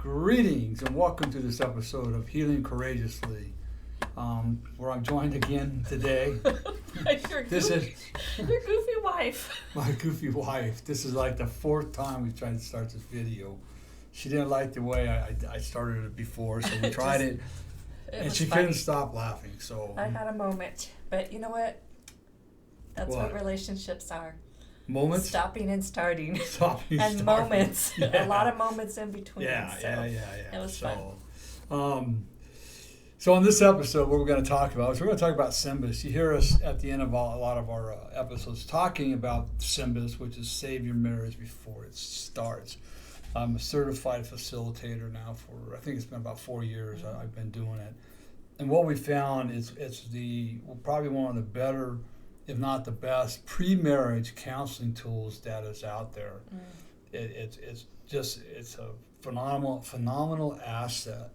Greetings and welcome to this episode of Healing Courageously, where I'm joined again today. Your This is goofy wife. my goofy wife. This is like the fourth time we've tried to start this video. She didn't like the way I started it before, so we tried it, and she couldn't stop laughing. So I had a moment, but you know what? That's what relationships are. Moments? Stopping and starting. Stopping and starting. Moments. Yeah. A lot of moments in between. Yeah. It was fun. So on this episode, what we're going to talk about is we're going to talk about S.Y.M.B.I.S. You hear us at the end of a lot of our episodes talking about S.Y.M.B.I.S, which is Save Your Marriage Before It Starts. I'm a certified facilitator now for, I think it's been about 4 years I've been doing it. And what we found is it's probably one of the better, if not the best, pre-marriage counseling tools that is out there. It's a phenomenal asset.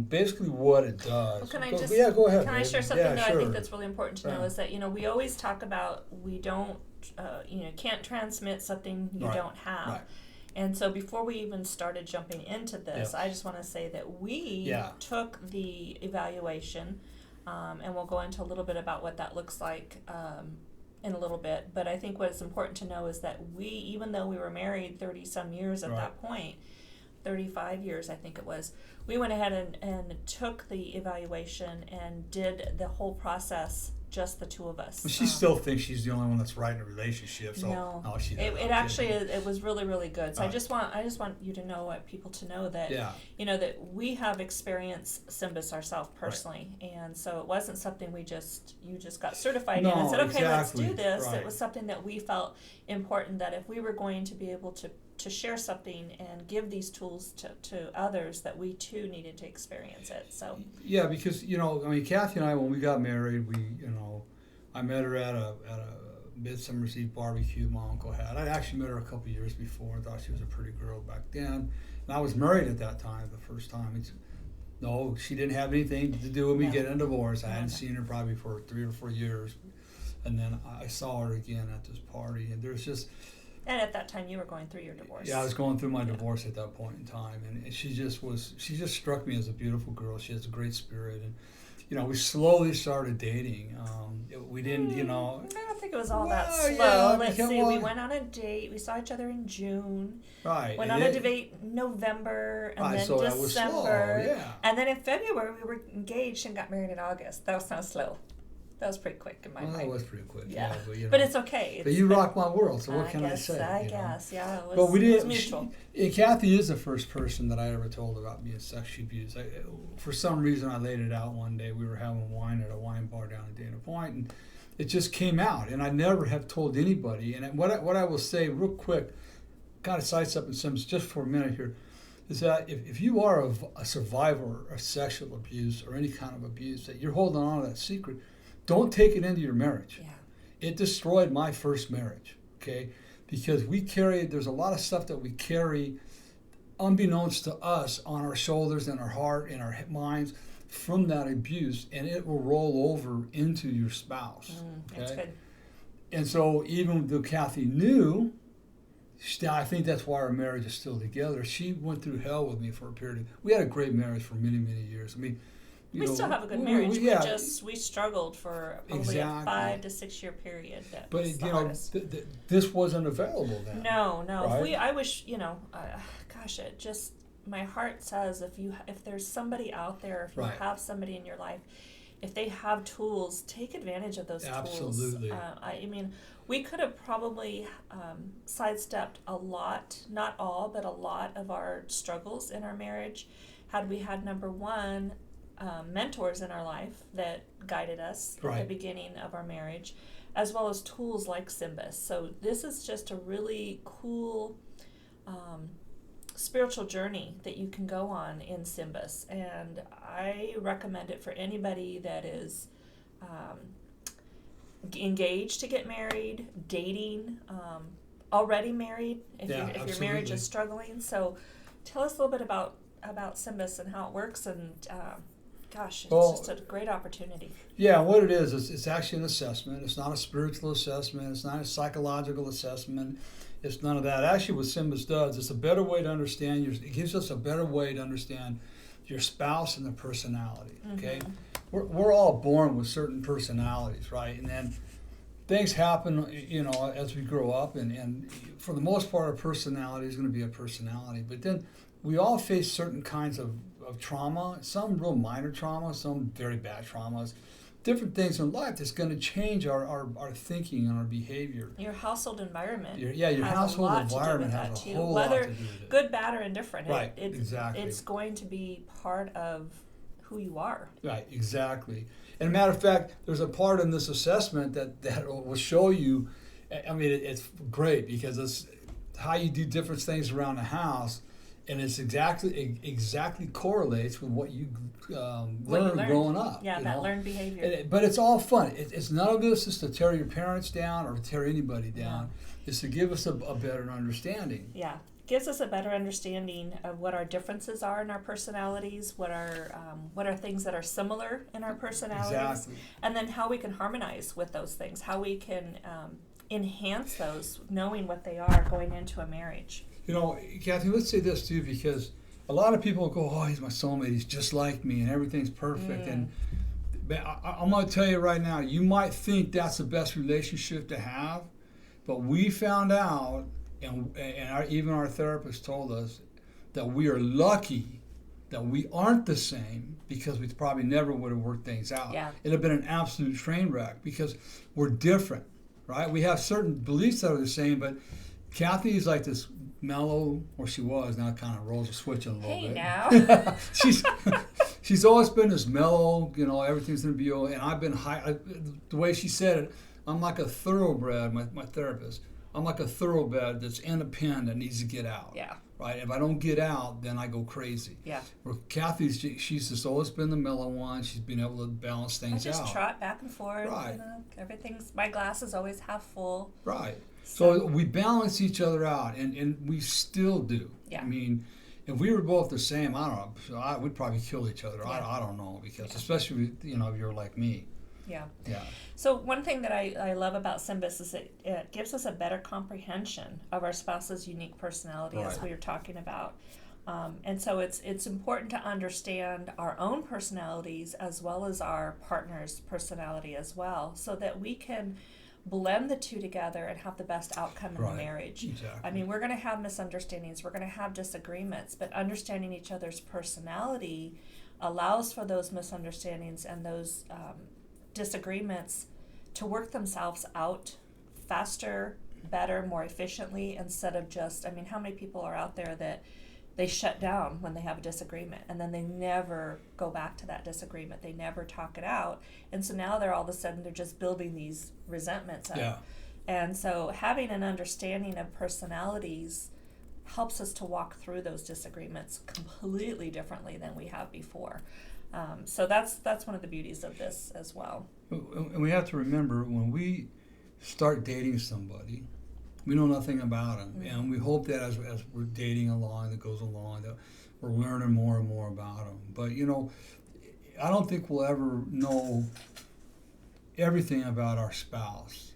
Basically what it does. Well, go ahead. Can I share something that sure. I think that's really important to know is that, we always talk about we don't, can't transmit something you don't have. Right. And so before we even started jumping into this, I just want to say that we took the evaluation, and we'll go into a little bit about what that looks like in a little bit. But I think what's important to know is that we, even though we were married 30-some years at that point, 35 years I think it was, we went ahead and took the evaluation and did the whole process, just the two of us. Well, she still thinks she's the only one that's right in a relationship. So no, she doesn't. It actually it was really, really good. So I just want you to know, people to know that that we have experienced S.Y.M.B.I.S ourselves personally, and so it wasn't something you just got certified in and said, okay, let's do this. Right. It was something that we felt important, that if we were going to be able to share something and give these tools to others, that we too needed to experience it. So because Cathy and I, when we got married, I met her at a Midsummer's Eve barbecue my uncle had. I'd actually met her a couple of years before and thought she was a pretty girl back then, and I was married at that time the first time. No, she didn't have anything to do with me getting a divorce. I hadn't seen her probably for 3 or 4 years, and then I saw her again at this party, and there's just. And at that time, you were going through your divorce. Yeah, I was going through my divorce at that point in time, and she just struck me as a beautiful girl. She has a great spirit, and we slowly started dating. We didn't, I don't think it was all that slow. Yeah, Let's see. We went on a date. We saw each other in June. Right. Went on a date in November, and then so December. That was slow, yeah. And then in February, we were engaged and got married in August. That was not slow. That was pretty quick in my mind. That was pretty quick. Yeah, but it's okay. But you rock my world, so what can I say? I guess, yeah. It was, but we did. It was mutual. Cathy is the first person that I ever told about being sexually abused. For some reason, I laid it out one day. We were having wine at a wine bar down in Dana Point, and it just came out. And I never have told anybody. And what I will say real quick, kind of sidestep and Sims just for a minute here, is that if you are a survivor of sexual abuse or any kind of abuse, that you're holding on to that secret, don't take it into your marriage. Yeah. It destroyed my first marriage, okay? Because there's a lot of stuff that we carry unbeknownst to us on our shoulders and our heart and our minds from that abuse, and it will roll over into your spouse. Okay? That's good. And so even though Cathy knew, I think that's why our marriage is still together. She went through hell with me for a period. We had a great marriage for many, many years. We still have a good marriage. We struggled for probably a 5 to 6 year period. But this wasn't available then. No. Right? I wish it just, my heart says if there's somebody out there, if you have somebody in your life, if they have tools, take advantage of those tools. Absolutely. We could have probably sidestepped a lot, not all, but a lot of our struggles in our marriage had we had, number one, mentors in our life that guided us at the beginning of our marriage, as well as tools like S.Y.M.B.I.S. So this is just a really cool spiritual journey that you can go on in S.Y.M.B.I.S. And I recommend it for anybody that is engaged to get married, dating, already married, if your marriage is struggling. So tell us a little bit about S.Y.M.B.I.S and how it works, and it's just a great opportunity. Yeah, what it is it's actually an assessment. It's not a spiritual assessment. It's not a psychological assessment. It's none of that. Actually, what S.Y.M.B.I.S does, it's a better way to understand it gives us a better way to understand your spouse and their personality. Okay, we're all born with certain personalities, right? And then things happen, as we grow up, and for the most part, our personality is going to be a personality. But then we all face certain kinds of trauma, some real minor trauma, some very bad traumas, different things in life that's going to change our thinking and our behavior. Your household environment. Your household environment has a whole lot to do with it. Good, bad, or indifferent. Right, exactly. It's going to be part of who you are. Right, exactly. And a matter of fact, there's a part in this assessment that will show you, I mean, it's great because it's how you do different things around the house, and it's exactly correlates with what you learned growing up. Yeah, that learned behavior. But it's all fun. It's none of this is to tear your parents down or tear anybody down. Yeah. It's to give us a better understanding. Yeah. Gives us a better understanding of what our differences are in our personalities, what are things that are similar in our personalities, exactly. And then how we can harmonize with those things, how we can enhance those, knowing what they are going into a marriage. Cathy, let's say this too, because a lot of people go, "Oh, he's my soulmate. He's just like me, and everything's perfect." And I'm going to tell you right now, you might think that's the best relationship to have, but we found out. And even our therapist told us that we are lucky that we aren't the same, because we probably never would have worked things out. Yeah. It'd have been an absolute train wreck because we're different, right? We have certain beliefs that are the same, but Cathy is like this mellow, or she was, now it kind of rolls a switch a little bit. Hey now. She's always been this mellow, everything's going to be okay. And I've been the way she said it, I'm like a thoroughbred, my therapist. I'm like a thoroughbred that's in a pen that needs to get out. Yeah. Right? If I don't get out, then I go crazy. Yeah. Where Cathy's, she's just always been the mellow one. She's been able to balance things out. I just trot back and forth. Right. My glass is always half full. Right. So we balance each other out, and we still do. Yeah. I mean, if we were both the same, I don't know, we'd probably kill each other. Yeah. I don't know, because especially, if you're like me. Yeah. Yeah. So one thing that I love about S.Y.M.B.I.S is it gives us a better comprehension of our spouse's unique personality, right, as we were talking about. And so it's important to understand our own personalities as well as our partner's personality as well, so that we can blend the two together and have the best outcome in right, the marriage. Exactly. I mean, we're going to have misunderstandings, we're going to have disagreements, but understanding each other's personality allows for those misunderstandings and those disagreements to work themselves out faster, better, more efficiently, instead of just, how many people are out there that they shut down when they have a disagreement, and then they never go back to that disagreement, they never talk it out, and so now they're all of a sudden they're just building these resentments up. Yeah. And so having an understanding of personalities helps us to walk through those disagreements completely differently than we have before. So that's one of the beauties of this as well. And we have to remember, when we start dating somebody, we know nothing about them. Mm-hmm. And we hope that as we're dating along, that goes along, that we're learning more and more about them. But, I don't think we'll ever know everything about our spouse,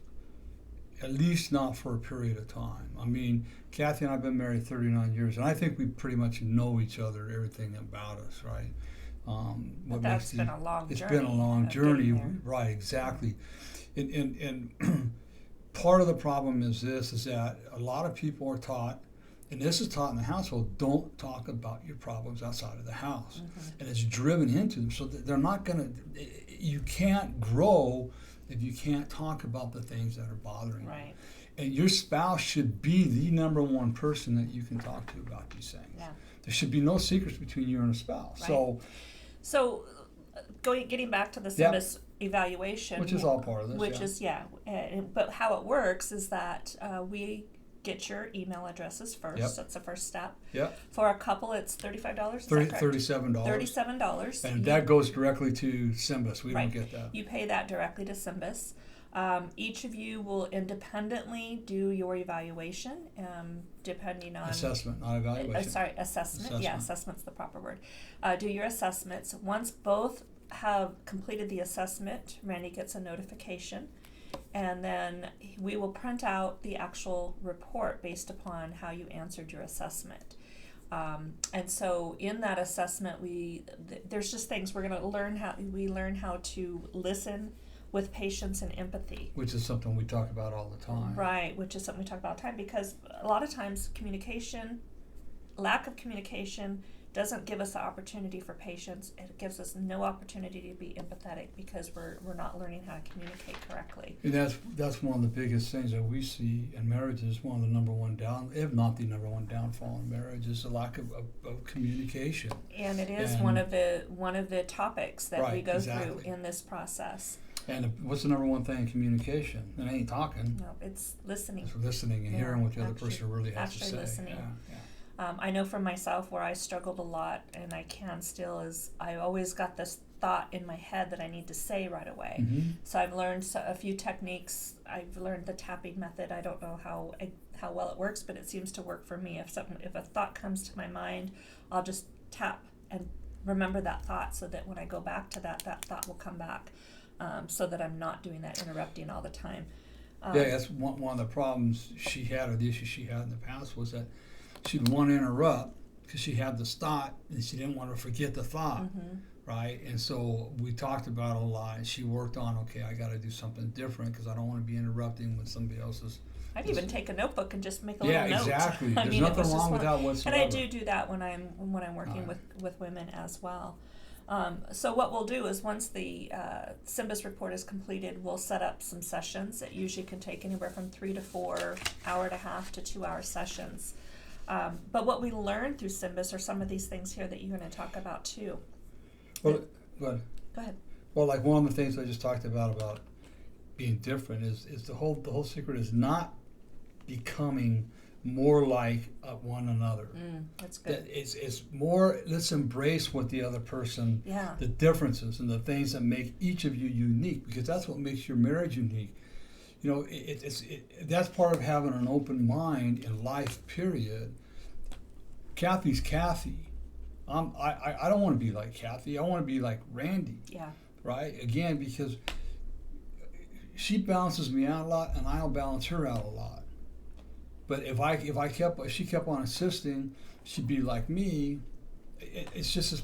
at least not for a period of time. I mean, Cathy and I have been married 39 years, and I think we pretty much know each other, everything about us, right? But that's been a long journey. It's been a long journey, right? Exactly, and part of the problem is that a lot of people are taught, and this is taught in the household, don't talk about your problems outside of the house, and it's driven into them, so that they're not going to. You can't grow if you can't talk about the things that are bothering you. Right. And your spouse should be the number one person that you can talk to about these things. Yeah. There should be no secrets between you and a spouse. Right. So getting back to the S.Y.M.B.I.S evaluation, which is all part of this, which is but how it works is that we get your email addresses first. Yep. That's the first step. Yep. For a couple, it's $35. $37. $37. And that goes directly to S.Y.M.B.I.S. We don't get that. You pay that directly to S.Y.M.B.I.S. Each of you will independently do your evaluation, depending on... Assessment, not evaluation. Assessment. Yeah, assessment's the proper word. Do your assessments. Once both have completed the assessment, Randy gets a notification, And then we will print out the actual report based upon how you answered your assessment. And so in that assessment, there's just things we're going to learn how to listen with patience and empathy. Which is something we talk about all the time. Right, which is something we talk about all the time, because a lot of times lack of communication doesn't give us the opportunity for patience. It gives us no opportunity to be empathetic because we're not learning how to communicate correctly. And that's one of the biggest things that we see in marriages. One of the number one if not the number one downfall in marriage is the lack of communication. And it is one of the topics that we go through in this process. And what's the number one thing in communication? It ain't talking. No, it's listening. It's listening and hearing what the other person really has to say. Listening. Yeah. I know for myself where I struggled a lot, and I can still, is I always got this thought in my head that I need to say right away. Mm-hmm. So I've learned a few techniques. I've learned the tapping method. I don't know how well it works, but it seems to work for me. If a thought comes to my mind, I'll just tap and remember that thought, so that when I go back to that thought will come back, so that I'm not doing that interrupting all the time. That's one of the problems she had, or the issue she had in the past, was that she'd want to interrupt because she had this thought and she didn't want to forget the thought, mm-hmm. right? And so we talked about it a lot, and she worked on, okay, I got to do something different because I don't want to be interrupting when somebody else is. I'd even take a notebook and just make a little note. Yeah, exactly. There's nothing wrong with that whatsoever. And I do that when I'm working with women as well. So what we'll do is, once the S.Y.M.B.I.S report is completed, we'll set up some sessions. It usually can take anywhere from 3 to 4 hour-and-a-half to 2-hour sessions. But what we learned through S.Y.M.B.I.S are some of these things here that you're going to talk about too. Well, go ahead. Well, like one of the things I just talked about being different is the whole secret is not becoming more like one another. That's good. It's more, let's embrace what the other person, the differences and the things that make each of you unique, because that's what makes your marriage unique. You know, that's part of having an open mind in life, period. Cathy's Cathy. I don't want to be like Cathy. I want to be like Randy. Yeah. Right? Again, because she balances me out a lot, and I'll balance her out a lot. But if she kept on insisting she'd be like me, it's just this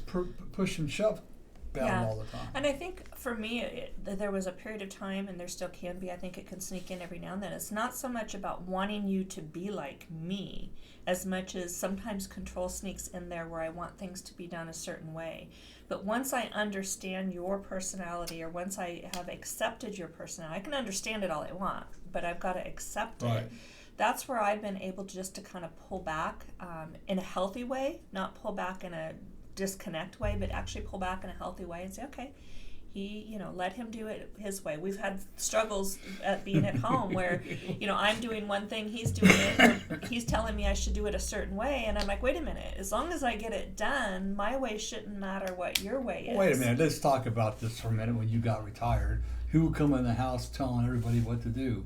push and shove battle all the time. And I think for me, there was a period of time, and there still can be, I think it can sneak in every now and then. It's not so much about wanting you to be like me as much as sometimes control sneaks in there where I want things to be done a certain way. But once I understand your personality, or once I have accepted your personality, I can understand it all I want, but I've got to accept it. That's where I've been able to kind of pull back in a healthy way, not pull back in a disconnect way, but actually pull back in a healthy way and say, okay, let him do it his way. We've had struggles at being at home where, I'm doing one thing, he's doing it, or he's telling me I should do it a certain way, and I'm like, wait a minute, as long as I get it done, my way shouldn't matter what your way is. Wait a minute, let's talk about this for a minute. When you got retired, who would come in the house telling everybody what to do?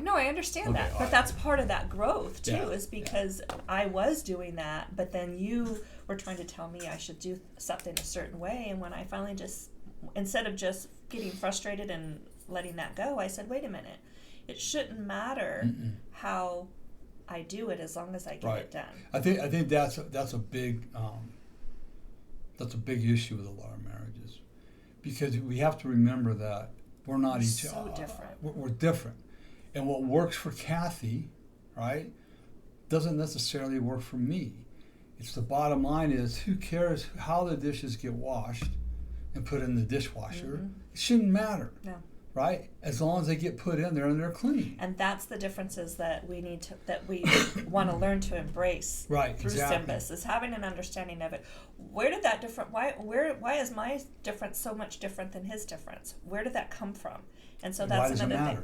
No, I understand that, but that's part of that growth too, is because I was doing that, but then you were trying to tell me I should do something a certain way, and when I finally instead of just getting frustrated and letting that go, I said, wait a minute, it shouldn't matter how I do it as long as I get it done. I think that's a big issue with a lot of marriages, because we have to remember that we're not each other. So different. We're different. And what works for Cathy, right, doesn't necessarily work for me. It's the bottom line is, who cares how the dishes get washed and put in the dishwasher? It shouldn't matter. No. Right? As long as they get put in there and they're clean. And that's the differences that we want to learn to embrace through S.Y.M.B.I.S, is having an understanding of it. Where did that why is my difference so much different than his difference? Where did that come from? And so that's another thing.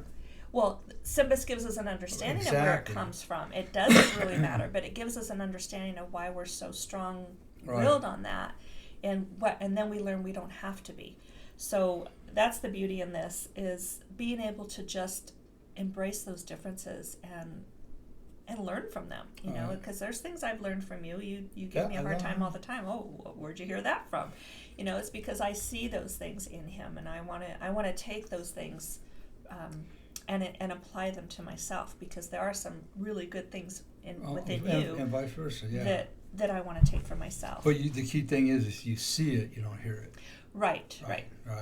Well, S.Y.M.B.I.S gives us an understanding of where it comes from. It doesn't really matter, but it gives us an understanding of why we're so strong-willed on that, and then we learn we don't have to be. So that's the beauty in this, is being able to just embrace those differences and learn from them. Because there's things I've learned from you. You give me a hard time all the time. Oh, where'd you hear that from? It's because I see those things in him, and I want to take those things. and apply them to myself, because there are some really good things within you, and vice versa, that I want to take for myself. But the key thing is you see it, you don't hear it. Right.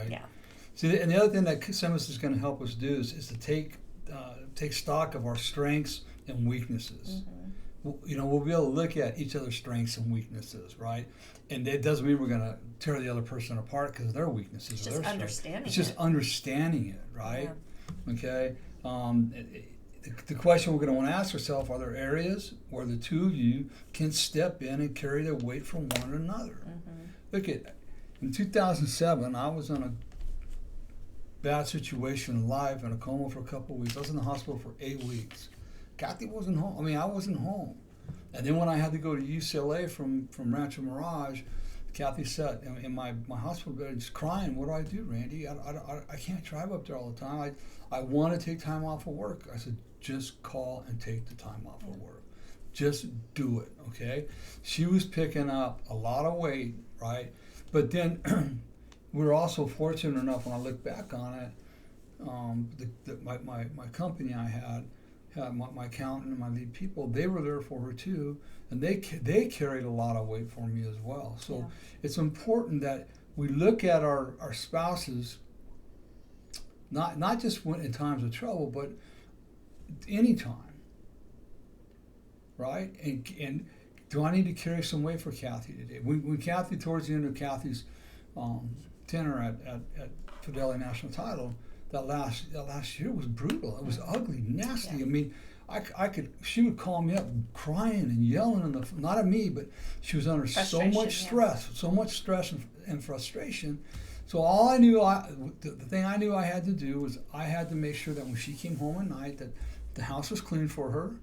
Yeah. See, and the other thing that S.Y.M.B.I.S is going to help us do is to take stock of our strengths and weaknesses. Mm-hmm. We'll be able to look at each other's strengths and weaknesses, right? And it doesn't mean we're going to tear the other person apart because of their weaknesses. It's just understanding it. It's just understanding it, right? Yeah. Okay. The question we're going to want to ask ourselves, are there areas where the two of you can step in and carry the weight from one another? Mm-hmm. Look in 2007, I was in a bad situation, live in a coma for a couple of weeks. I was in the hospital for 8 weeks. Cathy wasn't home. I mean, I wasn't home. And then when I had to go to UCLA from Rancho Mirage, Cathy sat in my hospital bed just crying. What do I do, Randy? I can't drive up there all the time. I want to take time off of work. I said, just call and take the time off of work. Just do it, okay? She was picking up a lot of weight, right? But then we were also fortunate enough, when I look back on it, my company I had my accountant and my lead people, they were there for her too, and they carried a lot of weight for me as well. So it's important that we look at our spouses, not just when in times of trouble, but any time, right? And do I need to carry some weight for Cathy today? When Cathy, towards the end of Cathy's tenure at Fidelity National Title, that last year was brutal. It was ugly, nasty. Yeah. I mean, she would call me up crying and yelling, not at me, but she was under so much stress and frustration. So all I knew, the thing I knew I had to do was I had to make sure that when she came home at night that the house was clean for her.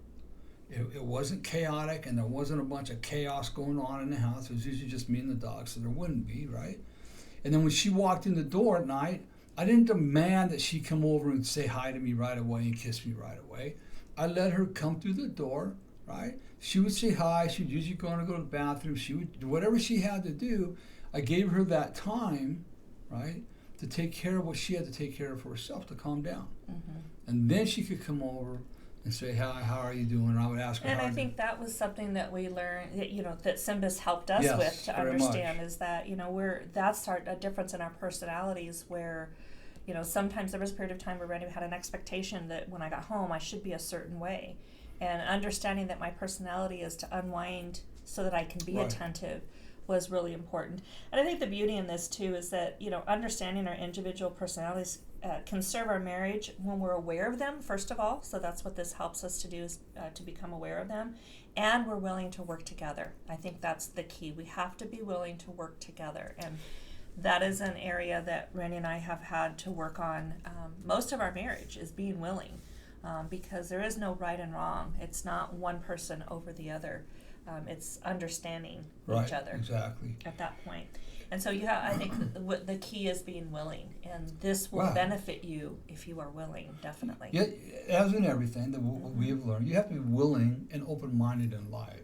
It wasn't chaotic, and there wasn't a bunch of chaos going on in the house. It was usually just me and the dog, so there wouldn't be, right? And then when she walked in the door at night, I didn't demand that she come over and say hi to me right away and kiss me right away. I let her come through the door, right? She would say hi. She'd usually go to the bathroom. She would do whatever she had to do. I gave her that time, right, to take care of what she had to take care of for herself, to calm down. Mm-hmm. And then she could come over and say, hi, how are you doing? And I would ask her. And I think that was something that we learned, that S.Y.M.B.I.S helped us with to understand, is that, that's a difference in our personalities where, sometimes there was a period of time where Randy had an expectation that when I got home, I should be a certain way. And understanding that my personality is to unwind so that I can be attentive was really important. And I think the beauty in this, too, is that, understanding our individual personalities can serve our marriage when we're aware of them, first of all. So that's what this helps us to do, is to become aware of them. And we're willing to work together. I think that's the key. We have to be willing to work together. And that is an area that Randy and I have had to work on most of our marriage, is being willing, because there is no right and wrong. It's not one person over the other. It's understanding each other exactly at that point. And so I think the key is being willing, and this will benefit you if you are willing, definitely. Yeah, as in everything that we have learned, you have to be willing and open-minded in life.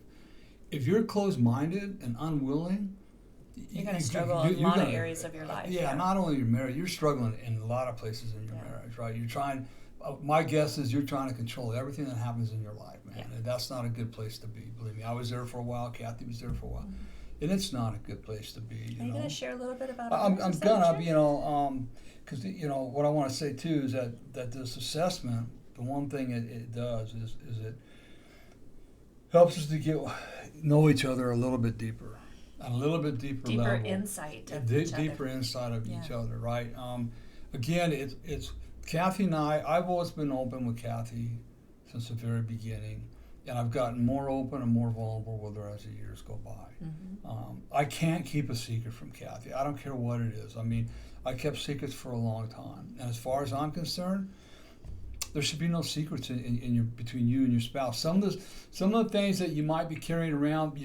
If you're closed-minded and unwilling, you're going to struggle in a lot of areas of your life. Yeah, not only your marriage, you're struggling in a lot of places in your marriage, right? You're trying, my guess is you're trying to control everything that happens in your life, man. Yeah. And that's not a good place to be, believe me. I was there for a while, Cathy was there for a while. Mm-hmm. And it's not a good place to be. Are you going to share a little bit about I'm gonna, because, what I want to say, too, is that this assessment, the one thing it does is it helps us to know each other a little bit deeper. A little bit deeper level. Insight of deeper insight of each other, right? Again, it's Cathy and I've always been open with Cathy since the very beginning, and I've gotten more open and more vulnerable with her as the years go by. Mm-hmm. I can't keep a secret from Cathy. I don't care what it is. I mean, I kept secrets for a long time, and as far as I'm concerned, there should be no secrets between you and your spouse. Some of the things that you might be carrying around,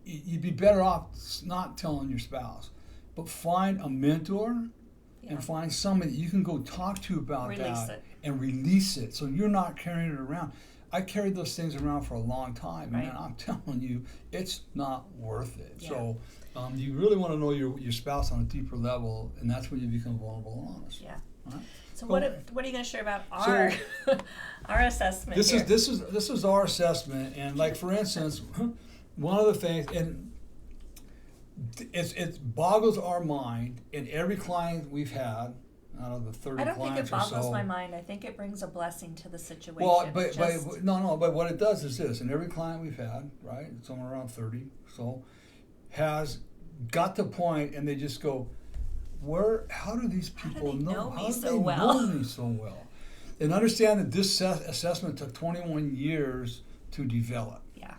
you'd be better off not telling your spouse, but find a mentor and find somebody that you can go talk to about and release it, so you're not carrying it around. I carried those things around for a long time, and I'm telling you, it's not worth it. Yeah. So you really want to know your spouse on a deeper level, and that's when you become vulnerable and honest. Yeah. So what are you going to share about our our assessment? This is our assessment, and like for instance, one of the things, and it boggles our mind in every client we've had out of the 30 clients or so. I don't think it boggles my mind. I think it brings a blessing to the situation. Well, but what it does is this, and every client we've had, right, somewhere around 30, so has got to the point, and they just go, how do these people know me so well? And understand that this assessment took 21 years to develop. Yeah.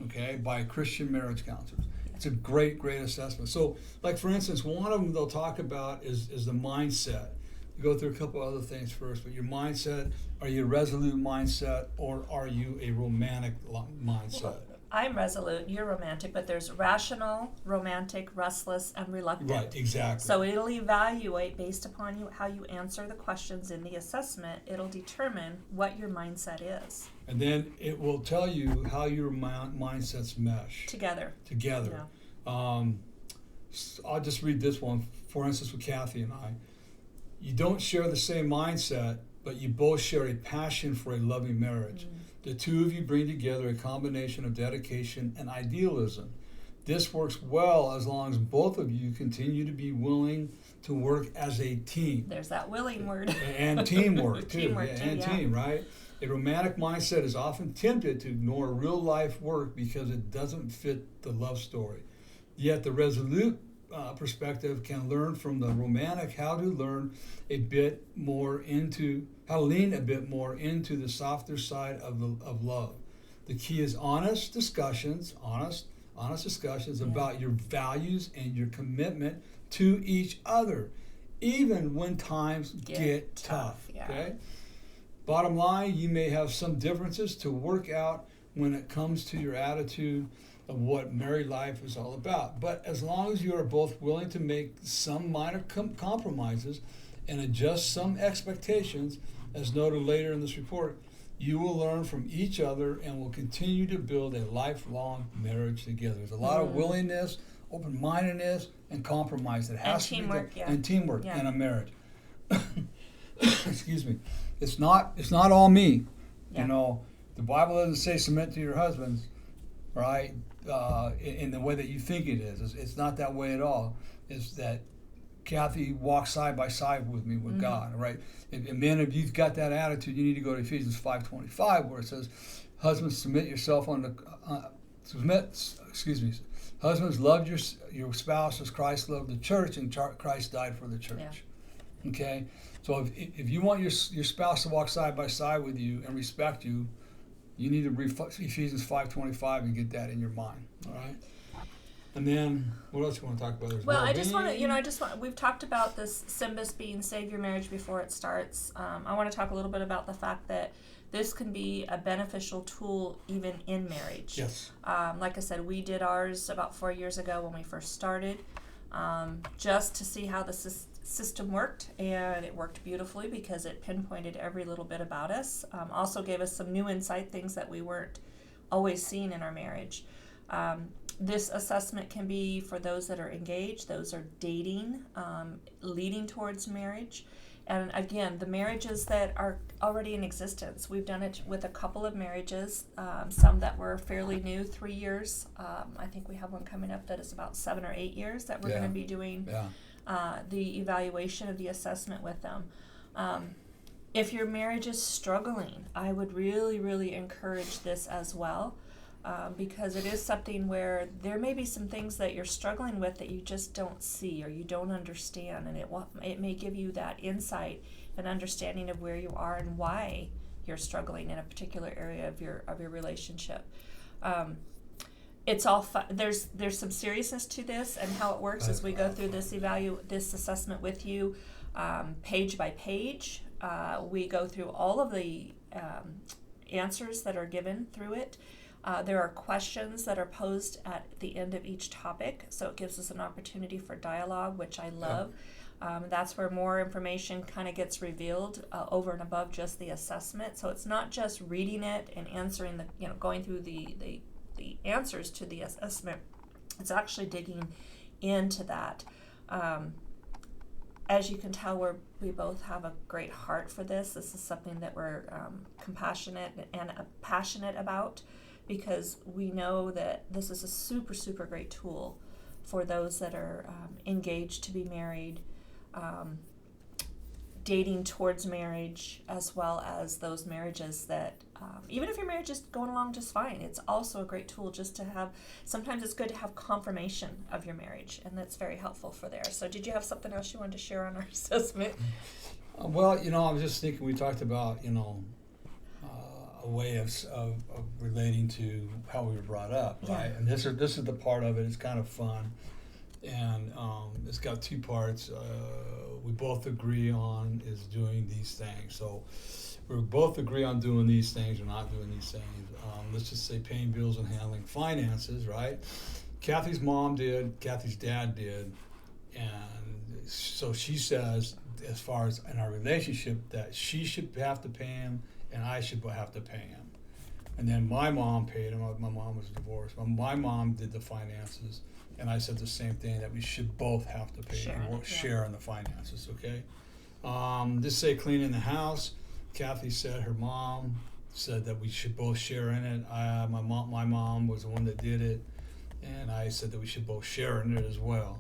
Okay, by Christian marriage counselors. Yeah. It's a great assessment. So, like for instance, one of them they'll talk about is the mindset. You go through a couple other things first, but your mindset, are you a resolute mindset or are you a romantic mindset? Well, I'm resolute, you're romantic, but there's rational, romantic, restless, and reluctant. Right, exactly. So it'll evaluate based upon how you answer the questions in the assessment. It'll determine what your mindset is. And then it will tell you how your mindsets mesh. Together. Yeah. I'll just read this one, for instance, with Cathy and I. You don't share the same mindset, but you both share a passion for a loving marriage. Mm-hmm. The two of you bring together a combination of dedication and idealism. This works well as long as both of you continue to be willing to work as a team. There's that willing word. And teamwork, too. Teamwork, Team, right? A romantic mindset is often tempted to ignore real life work because it doesn't fit the love story. Yet the resolute perspective can learn from the romantic how to lean a bit more into the softer side of love. The key is honest discussions about your values and your commitment to each other, even when times get tough. Yeah. Okay. Bottom line, you may have some differences to work out when it comes to your attitude of what married life is all about. But as long as you are both willing to make some minor compromises and adjust some expectations, as noted later in this report, you will learn from each other and will continue to build a lifelong marriage together. There's a lot of willingness, open-mindedness, and compromise that has to be there. And teamwork in a marriage. Excuse me. It's not all me. Yeah. You know, the Bible doesn't say submit to your husbands, right? In the way that you think it is. It's not that way at all. It's that Cathy walks side by side with me with God, right? And men, if you've got that attitude, you need to go to Ephesians 5:25, where it says, "Husbands, submit yourself Husbands, love your spouse as Christ loved the church, and Christ died for the church." Yeah. Okay, so if you want your spouse to walk side by side with you and respect you, you need to read Ephesians 5:25 and get that in your mind. All right. And then, what else do you want to talk about? Well, I just want to, we've talked about this S.Y.M.B.I.S being save your marriage before it starts. I want to talk a little bit about the fact that this can be a beneficial tool even in marriage. Yes. Like I said, we did ours about 4 years ago when we first started, just to see how the system worked, and it worked beautifully because it pinpointed every little bit about us. Also gave us some new insight, things that we weren't always seeing in our marriage. This assessment can be for those that are engaged, those are dating, leading towards marriage. And again, the marriages that are already in existence. We've done it with a couple of marriages, some that were fairly new, 3 years. I think we have one coming up that is about 7 or 8 years that we're going to be doing the evaluation of the assessment with them. If your marriage is struggling, I would really, really encourage this as well. Because it is something where there may be some things that you're struggling with that you just don't see or you don't understand, and it may give you that insight and understanding of where you are and why you're struggling in a particular area of your relationship. It's all there's some seriousness to this, and how it works is we go through this assessment with you, page by page. We go through all of the answers that are given through it. There are questions that are posed at the end of each topic, so it gives us an opportunity for dialogue, which I love. That's where more information kind of gets revealed over and above just the assessment. So it's not just reading it and answering going through the answers to the assessment. It's actually digging into that. as you can tell, we both have a great heart for this. This is something that we're compassionate and passionate about, because we know that this is a super, super great tool for those that are engaged to be married, dating towards marriage, as well as those marriages that, even if your marriage is going along just fine, it's also a great tool just to have, sometimes it's good to have confirmation of your marriage, and that's very helpful for there. So did you have something else you wanted to share on our assessment? Well, I was just thinking, we talked about, a way of relating to how we were brought up, right? And this is the part of it. It's kind of fun, and it's got two parts. We both agree on is doing these things. So we both agree on doing these things or not doing these things. Let's just say paying bills and handling finances, right? Kathy's mom did, Kathy's dad did, and so she says, as far as in our relationship, that she should have to pay him and I should have to pay him. And then my mom paid him. My mom was divorced. My mom did the finances, and I said the same thing, that we should both have to pay share in the finances, okay? Just say cleaning the house. Kathy said her mom said that we should both share in it. My mom was the one that did it, and I said that we should both share in it as well.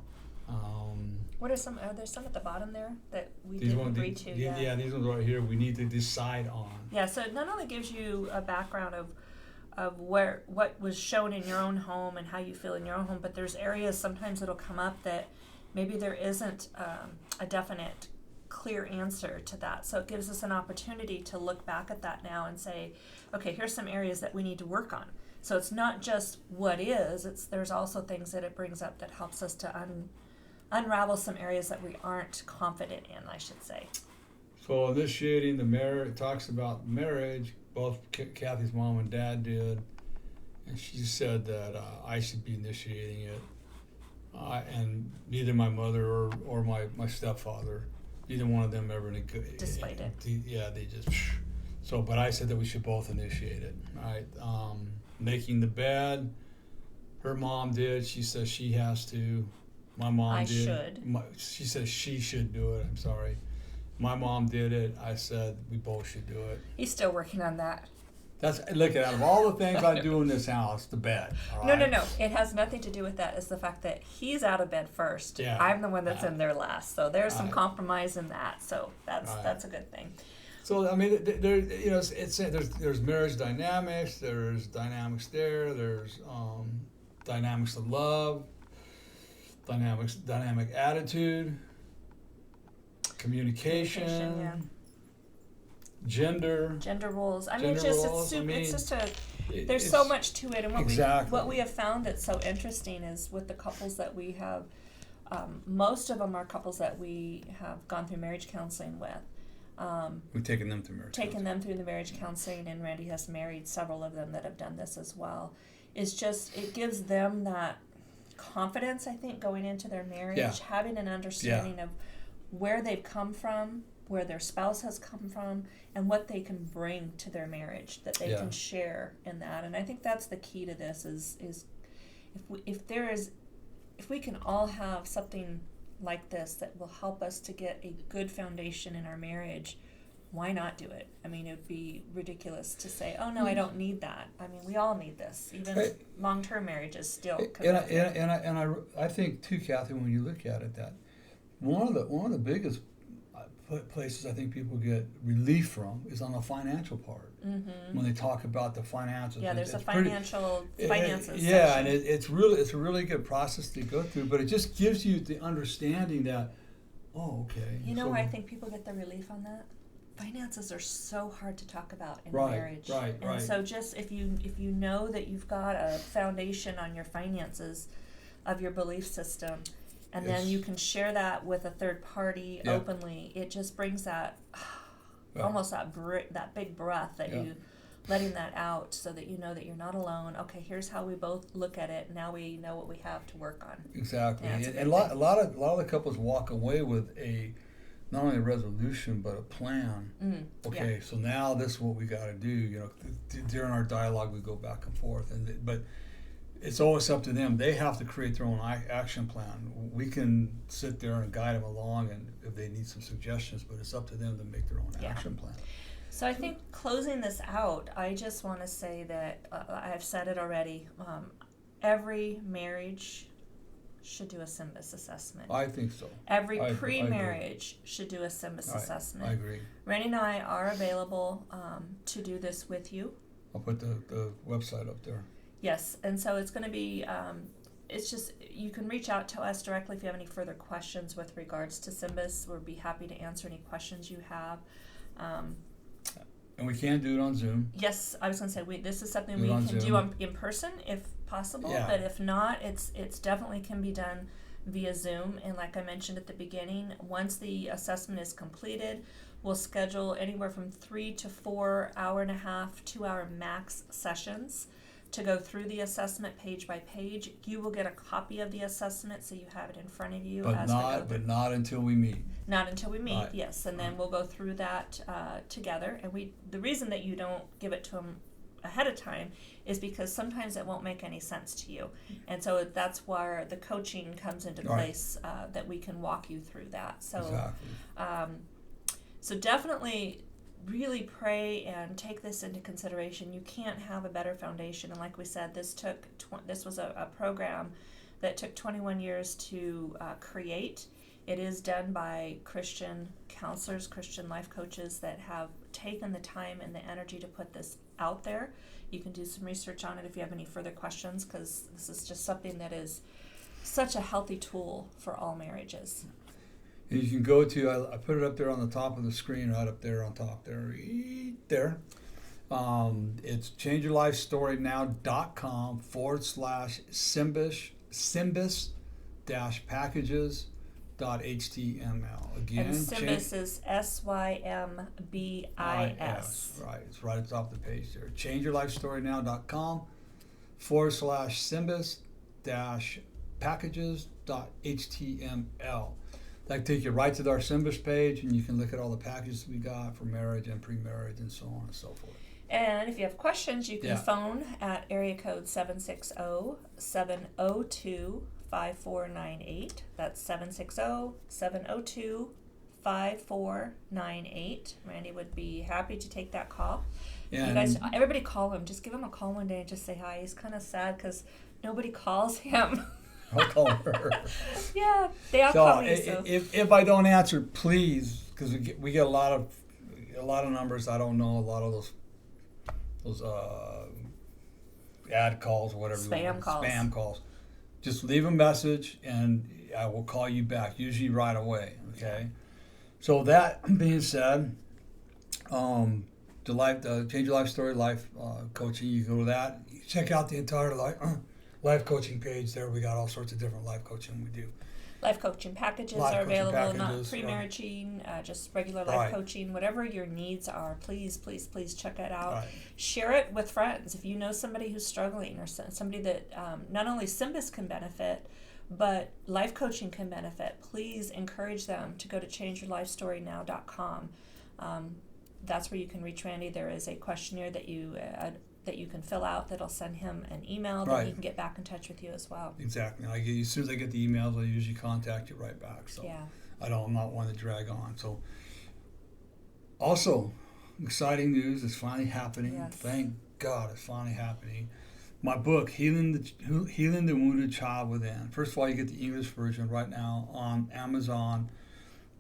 What are some? Are there some at the bottom there that we didn't agree to? Yeah, these ones right here we need to decide on. Yeah, so it not only gives you a background of what was shown in your own home and how you feel in your own home, but there's areas sometimes that'll come up that maybe there isn't a definite, clear answer to that. So it gives us an opportunity to look back at that now and say, okay, here's some areas that we need to work on. So it's not just what is, there's also things that it brings up that helps us to unravel some areas that we aren't confident in, I should say. So initiating the marriage, it talks about marriage, both Kathy's mom and dad did, and she said that I should be initiating it, and neither my mother or my stepfather, neither one of them ever displayed it. They just, so, but I said that we should both initiate it, right? Making the bed, her mom did, she says she has to. My mom did. She says she should do it. I'm sorry. My mom did it. I said we both should do it. He's still working on that. Look, out of all the things I do in this house, the bed. All right? No. It has nothing to do with that. It's the fact that he's out of bed first. Yeah. I'm the one that's in there last. So there's some compromise in that. So that's a good thing. So I mean, there's marriage dynamics. There's dynamics there. There's dynamics of love. Dynamic attitude, communication, gender roles. I mean, there's so much to it, and what we have found that's so interesting is with the couples that we have, most of them are couples that we have gone through marriage counseling with. We've taken them through the marriage counseling, and Randy has married several of them that have done this as well. It gives them that confidence, I think, going into their marriage, having an understanding of where they've come from, where their spouse has come from, and what they can bring to their marriage that they can share in that. And I think that's the key to this is if we can all have something like this that will help us to get a good foundation in our marriage, why not do it? I mean, it would be ridiculous to say, oh, no, I don't need that. I mean, we all need this. Even long-term marriages still. I think, too, Kathy, when you look at it, that one of the biggest places I think people get relief from is on the financial part. Mm-hmm. When they talk about the finances. Yeah, there's finances section. And it's a really good process to go through, but it just gives you the understanding that, oh, okay. You know where I think people get the relief on that? Finances are so hard to talk about in marriage. And so just if you know that you've got a foundation on your finances of your belief system, and then you can share that with a third party openly, it just brings that almost that big breath that you letting that out, so that you know that you're not alone. Okay, here's how we both look at it. Now we know what we have to work on. Exactly, and a lot of the couples walk away with not only a resolution, but a plan. So now this is what we got to do. During our dialogue, we go back and forth, but it's always up to them. They have to create their own action plan. We can sit there and guide them along, and if they need some suggestions, but it's up to them to make their own action plan. So I think closing this out, I just want to say that I've said it already. Every marriage should do a S.Y.M.B.I.S assessment. I think so. Every pre-marriage should do a S.Y.M.B.I.S assessment. I agree. Randy and I are available to do this with you. I'll put the website up there. Yes, and so it's going to be, it's just, you can reach out to us directly if you have any further questions with regards to S.Y.M.B.I.S. We'll be happy to answer any questions you have. And we can do it on Zoom. Yes, I was going to say, this is something we can do in person if possible, but if not, it's definitely can be done via Zoom. And like I mentioned at the beginning, once the assessment is completed, we'll schedule anywhere from 3 to 4 hour-and-a-half, 2-hour max sessions to go through the assessment page by page. You will get a copy of the assessment so you have it in front of you. But not until we meet. Not until we meet, right. Yes. And then we'll go through that together. And the reason that you don't give it to them ahead of time is because sometimes it won't make any sense to you. And so that's where the coaching comes into place, that we can walk you through that. So, exactly. So definitely really pray and take this into consideration. You can't have a better foundation. And like we said, this was a program that took 21 years to create. It is done by Christian counselors, Christian life coaches that have taken the time and the energy to put this out there. You can do some research on it if you have any further questions, because this is just something that is such a healthy tool for all marriages. And you can go to, I put it up there on the top of the screen, right up there on top there. It's changeyourlifestorynow.com/SYMBIS-packages.html. Again, and S.Y.M.B.I.S is S.Y.M.B.I.S. Right, it's right at the top of the page there. changeyourlifestorynow.com/SYMBIS-packages.html. That take you right to our S.Y.M.B.I.S page, and you can look at all the packages we got for marriage and pre-marriage and so on and so forth. And if you have questions, you can phone at area code 760-702-5498. That's 760-702-5498. Randy would be happy to take that call. And you guys, everybody call him. Just give him a call one day and just say hi. He's kind of sad because nobody calls him. I'll call her. Yeah, they all call me. So if I don't answer, please, because we get a lot of numbers. I don't know a lot of those ad calls or whatever. Spam calls. Just leave a message and I will call you back, usually right away. Okay. So that being said, the Change Your Life Story Life Coaching. You go to that. You check out the entire life coaching page there. We got all sorts of different life coaching we do. Life coaching packages are available, not pre-marriaging, just regular life coaching. Whatever your needs are, please, please, please check it out. Right. Share it with friends. If you know somebody who's struggling or somebody that not only S.Y.M.B.I.S can benefit, but life coaching can benefit, please encourage them to go to changeyourlifestorynow.com. That's where you can reach Randy. There is a questionnaire that you can fill out that'll send him an email that he can get back in touch with you as well. Exactly. As soon as I get the emails, I usually contact you right back. So I'm not one to drag on. So also, exciting news is finally happening. Yes. Thank God it's finally happening. My book, Healing the Wounded Child Within. First of all, you get the English version right now on Amazon,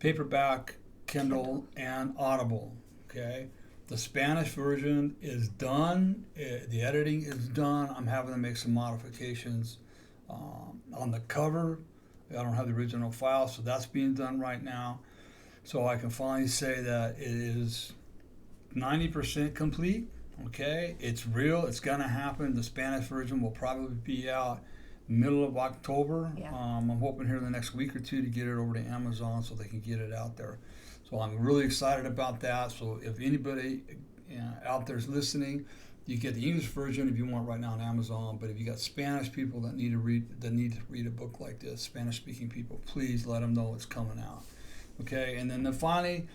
paperback, Kindle, and Audible. Okay. The Spanish version is done. The editing is done. I'm having to make some modifications on the cover. I don't have the original file, so that's being done right now. So I can finally say that it is 90% complete. Okay, it's real. It's gonna happen. The Spanish version will probably be out middle of October. Yeah. I'm hoping here in the next week or two to get it over to Amazon so they can get it out there. So I'm really excited about that. So if anybody out there is listening, you get the English version if you want right now on Amazon. But if you got Spanish people that need to read a book like this, Spanish-speaking people, please let them know it's coming out. Okay, and then finally,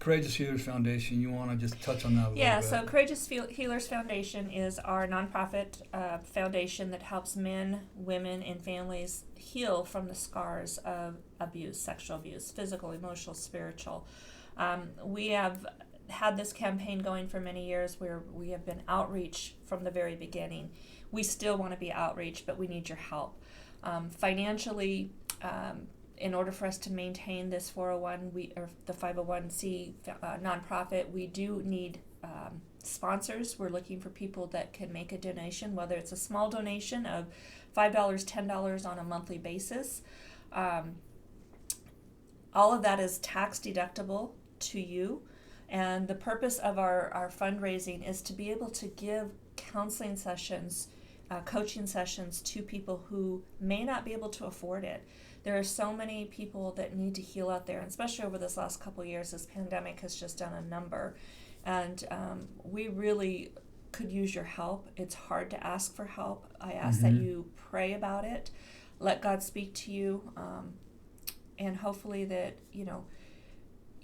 Courageous Healers Foundation, you want to just touch on that a little bit? Yeah, so Courageous Healers Foundation is our nonprofit foundation that helps men, women, and families heal from the scars of abuse, sexual abuse, physical, emotional, spiritual. We have had this campaign going for many years where we have been outreach from the very beginning. We still want to be outreach, but we need your help. Financially, in order for us to maintain this 401, or the 501c nonprofit, we do need sponsors. We're looking for people that can make a donation, whether it's a small donation of $5, $10 on a monthly basis. All of that is tax deductible to you. And the purpose of our fundraising is to be able to give counseling sessions, coaching sessions to people who may not be able to afford it. There are so many people that need to heal out there, and especially over this last couple of years, this pandemic has just done a number. And we really could use your help. It's hard to ask for help. I ask that you pray about it, let God speak to you, and hopefully that,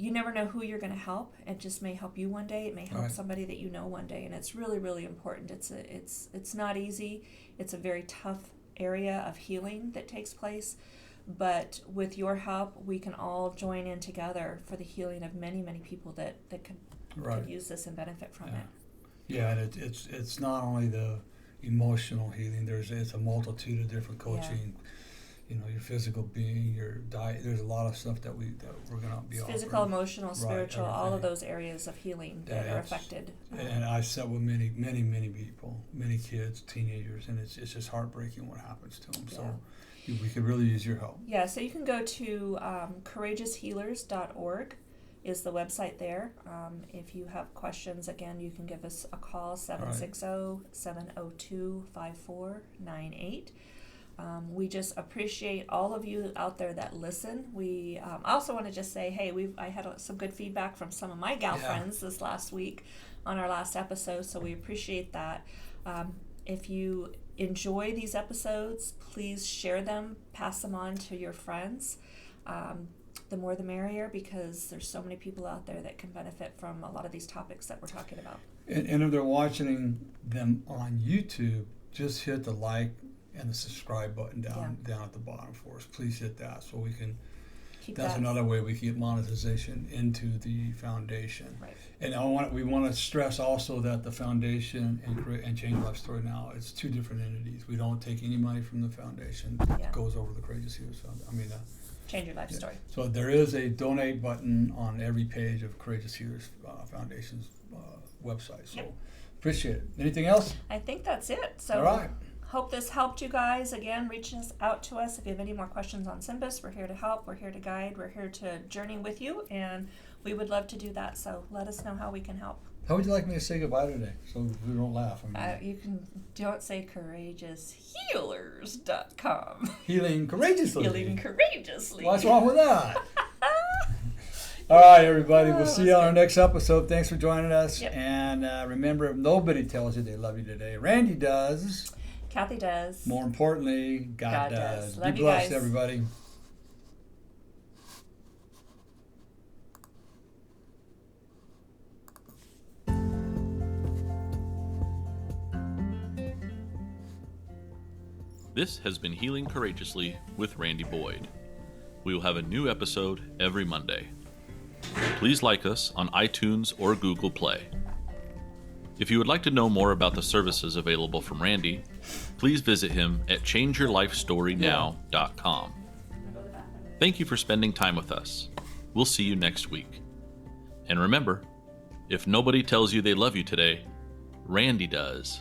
you never know who you're going to help. It just may help you one day. It may help somebody that you know one day, and it's really, really important. It's not easy. It's a very tough area of healing that takes place, but with your help, we can all join in together for the healing of many, many people that could use this and benefit from it. Yeah, and it's not only the emotional healing. It's a multitude of different coaching. Your physical being, your diet. There's a lot of stuff that we're going to be offering. Physical, emotional, spiritual, all of those areres of healing that are affected. And I've sat with many, many, many people, many kids, teenagers, and it's just heartbreaking what happens to them. Yeah. So we could really use your help. Yeah, so you can go to courageoushealers.org is the website there. If you have questions, again, you can give us a call, 760-702-5498. We just appreciate all of you out there that listen. We also want to just say, hey, I had some good feedback from some of my gal friends this last week on our last episode, so we appreciate that. If you enjoy these episodes, please share them, pass them on to your friends. The more the merrier, because there's so many people out there that can benefit from a lot of these topics that we're talking about. And if they're watching them on YouTube, just hit the like and the subscribe button down at the bottom for us. Please hit that so we can. That's another way we can get monetization into the foundation. Right. And we want to stress also that the foundation and Change Life Story now, it's two different entities. We don't take any money from the foundation. It goes over the Courageous Healers. Change Your Life Story. So there is a donate button on every page of Courageous Healers Foundation's website. So appreciate it. Anything else? I think that's it. So all right. Hope this helped you guys. Again, reach out to us if you have any more questions on S.Y.M.B.I.S. We're here to help. We're here to guide. We're here to journey with you, and we would love to do that. So let us know how we can help. How would you like me to say goodbye today so we don't laugh? Don't say courageoushealers.com. Healing courageously. Healing courageously. What's wrong with that? All right, everybody. We'll see you on our next episode. Thanks for joining us. Yep. And remember, if nobody tells you they love you today, Randy does. Kathy does. More importantly, God does. Love Be blessed, guys. everybody. This has been Healing Courageously with Randy Boyd. We will have a new episode every Monday. Please like us on iTunes or Google Play. If you would like to know more about the services available from Randy, please visit him at changeyourlifestorynow.com. Thank you for spending time with us. We'll see you next week. And remember, if nobody tells you they love you today, Randy does.